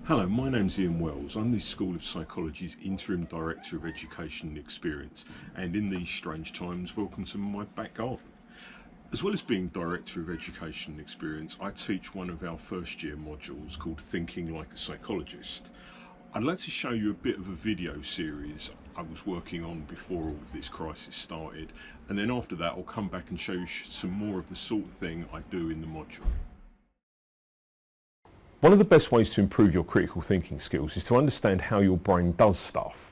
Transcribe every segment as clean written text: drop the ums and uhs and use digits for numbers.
Hello, my name's Ian Wells. I'm the School of Psychology's Interim Director of Education and Experience, and in these strange times, welcome to my back garden. As well as being Director of Education and Experience, I teach one of our first year modules called Thinking Like a Psychologist. I'd like to show you a bit of a video series I was working on before all of this crisis started, and then after that I'll come back and show you some more of the sort of thing I do in the module. One of the best ways to improve your critical thinking skills is to understand how your brain does stuff.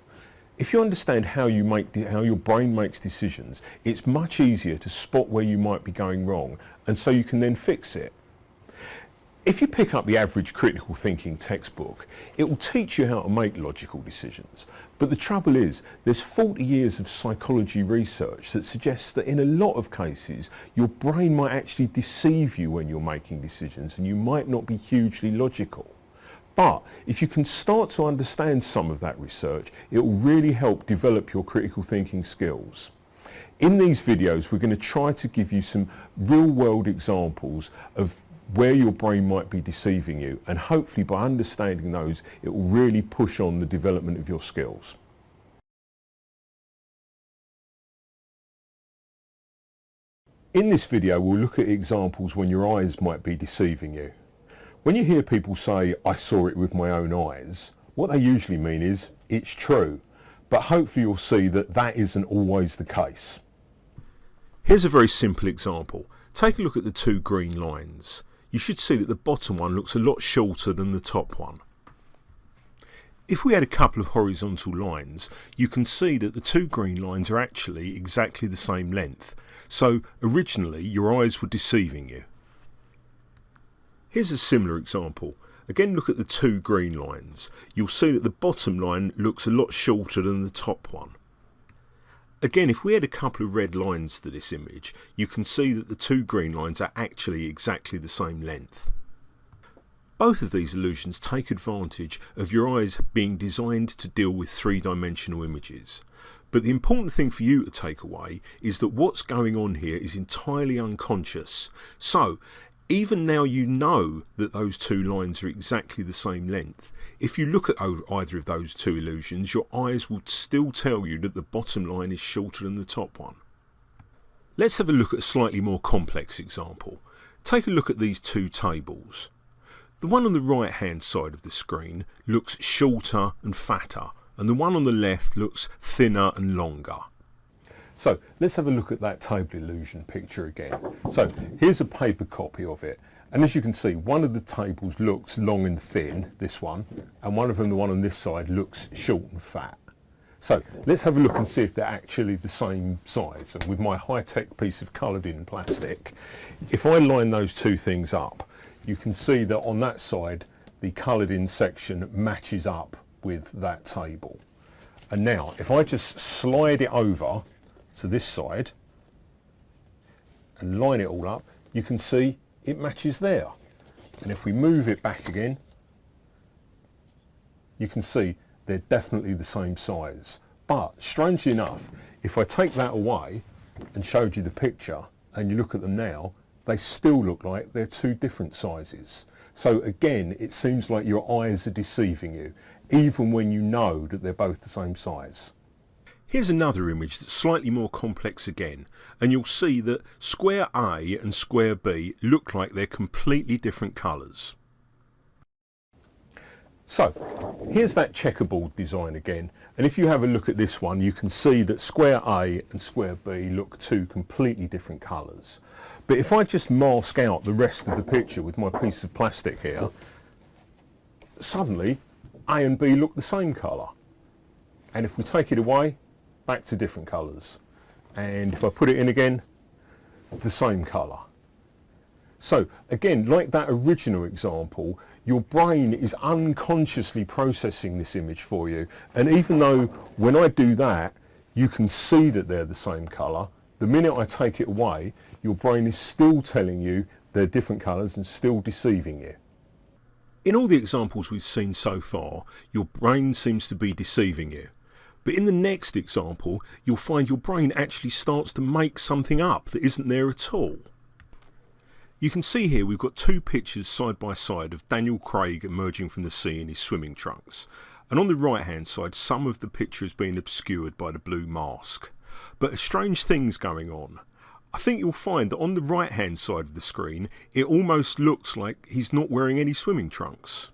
If you understand how your brain makes decisions, it's much easier to spot where you might be going wrong, and so you can then fix it. If you pick up the average critical thinking textbook, it will teach you how to make logical decisions. But the trouble is, there's 40 years of psychology research that suggests that in a lot of cases, your brain might actually deceive you when you're making decisions, and you might not be hugely logical. But if you can start to understand some of that research, it will really help develop your critical thinking skills. In these videos, we're going to try to give you some real-world examples of where your brain might be deceiving you, and hopefully by understanding those it will really push on the development of your skills. In this video we'll look at examples when your eyes might be deceiving you. When you hear people say, "I saw it with my own eyes," what they usually mean is, it's true, but hopefully you'll see that that isn't always the case. Here's a very simple example. Take a look at the two green lines. You should see that the bottom one looks a lot shorter than the top one. If we had a couple of horizontal lines, you can see that the two green lines are actually exactly the same length. So originally your eyes were deceiving you. Here's a similar example. Again, look at the two green lines. You'll see that the bottom line looks a lot shorter than the top one. Again, if we add a couple of red lines to this image, you can see that the two green lines are actually exactly the same length. Both of these illusions take advantage of your eyes being designed to deal with three-dimensional images. But the important thing for you to take away is that what's going on here is entirely unconscious. So, even now you know that those two lines are exactly the same length, if you look at either of those two illusions, your eyes will still tell you that the bottom line is shorter than the top one. Let's have a look at a slightly more complex example. Take a look at these two tables. The one on the right hand side of the screen looks shorter and fatter, and the one on the left looks thinner and longer. So let's have a look at that table illusion picture again. So here's a paper copy of it, and as you can see, one of the tables looks long and thin, this one, and one of them, the one on this side, looks short and fat. So let's have a look and see if they're actually the same size. And with my high-tech piece of coloured in plastic, if I line those two things up, you can see that on that side the coloured in section matches up with that table. And now if I just slide it over to this side and line it all up, you can see it matches there. And if we move it back again, you can see they're definitely the same size. But strangely enough, if I take that away and showed you the picture and you look at them now, they still look like they're two different sizes. So again, it seems like your eyes are deceiving you, even when you know that they're both the same size. Here's another image that's slightly more complex again, and you'll see that square A and square B look like they're completely different colours. So here's that checkerboard design again, and if you have a look at this one, you can see that square A and square B look two completely different colours. But if I just mask out the rest of the picture with my piece of plastic here, suddenly A and B look the same colour. And if we take it away, back to different colours. And if I put it in again, the same colour. So again, like that original example, your brain is unconsciously processing this image for you. And even though when I do that, you can see that they're the same colour, the minute I take it away, your brain is still telling you they're different colours and still deceiving you. In all the examples we've seen so far, your brain seems to be deceiving you. But in the next example, you'll find your brain actually starts to make something up that isn't there at all. You can see here we've got two pictures side by side of Daniel Craig emerging from the sea in his swimming trunks, and on the right hand side some of the picture has been obscured by the blue mask. But a strange thing's going on. I think you'll find that on the right hand side of the screen it almost looks like he's not wearing any swimming trunks.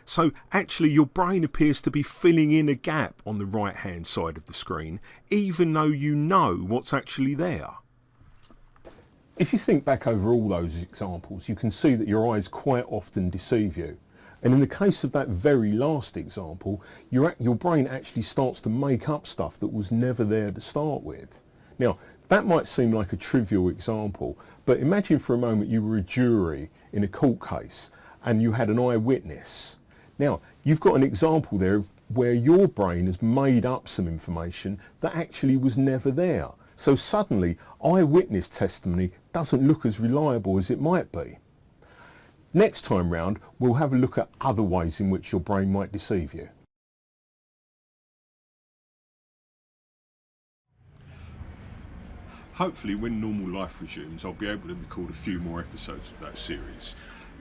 So actually your brain appears to be filling in a gap on the right hand side of the screen, even though you know what's actually there. If you think back over all those examples, you can see that your eyes quite often deceive you. And in the case of that very last example, your brain actually starts to make up stuff that was never there to start with. Now, that might seem like a trivial example, but imagine for a moment you were a jury in a court case and you had an eyewitness. Now, you've got an example there of where your brain has made up some information that actually was never there. So suddenly, eyewitness testimony doesn't look as reliable as it might be. Next time round, we'll have a look at other ways in which your brain might deceive you. Hopefully, when normal life resumes, I'll be able to record a few more episodes of that series.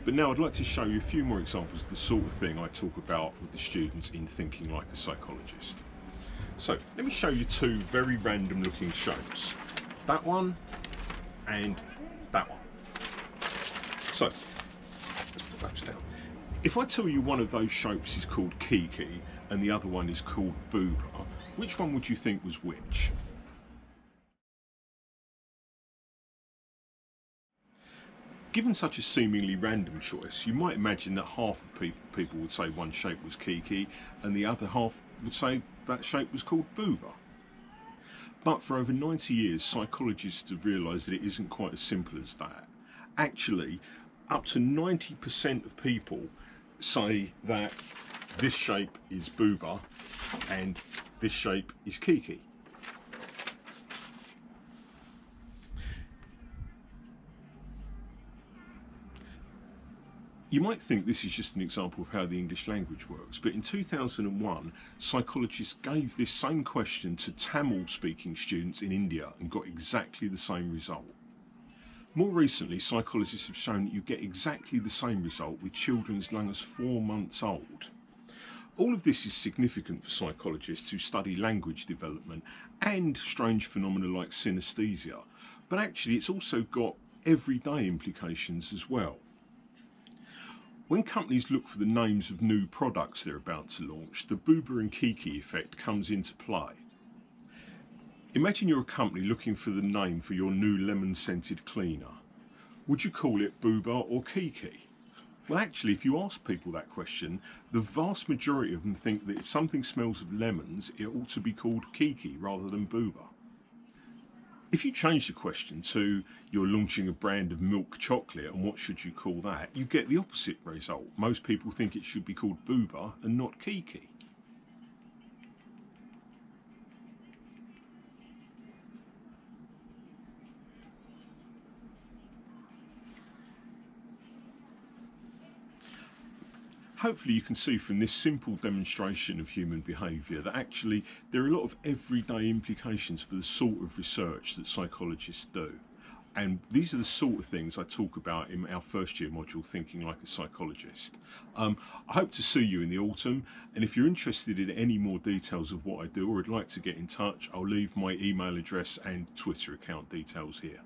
But now I'd like to show you a few more examples of the sort of thing I talk about with the students in Thinking Like a Psychologist. So let me show you two very random looking shapes. That one and that one. So let's put those down. If I tell you one of those shapes is called Kiki and the other one is called Boober, which one would you think was which? Given such a seemingly random choice, you might imagine that half of people would say one shape was Kiki and the other half would say that shape was called Boober. But for over 90 years, psychologists have realised that it isn't quite as simple as that. Actually, up to 90% of people say that this shape is Boober and this shape is Kiki. You might think this is just an example of how the English language works, but in 2001, psychologists gave this same question to Tamil-speaking students in India and got exactly the same result. More recently, psychologists have shown that you get exactly the same result with children as young as 4 months old. All of this is significant for psychologists who study language development and strange phenomena like synesthesia, but actually it's also got everyday implications as well. When companies look for the names of new products they're about to launch, the Boober and Kiki effect comes into play. Imagine you're a company looking for the name for your new lemon-scented cleaner. Would you call it Boober or Kiki? Well, actually, if you ask people that question, the vast majority of them think that if something smells of lemons, it ought to be called Kiki rather than Boober. If you change the question to you're launching a brand of milk chocolate and what should you call that, you get the opposite result. Most people think it should be called Boober and not Kiki. Hopefully you can see from this simple demonstration of human behaviour that actually there are a lot of everyday implications for the sort of research that psychologists do. And these are the sort of things I talk about in our first year module, Thinking Like a Psychologist. I hope to see you in the autumn, and if you're interested in any more details of what I do or would like to get in touch, I'll leave my email address and Twitter account details here.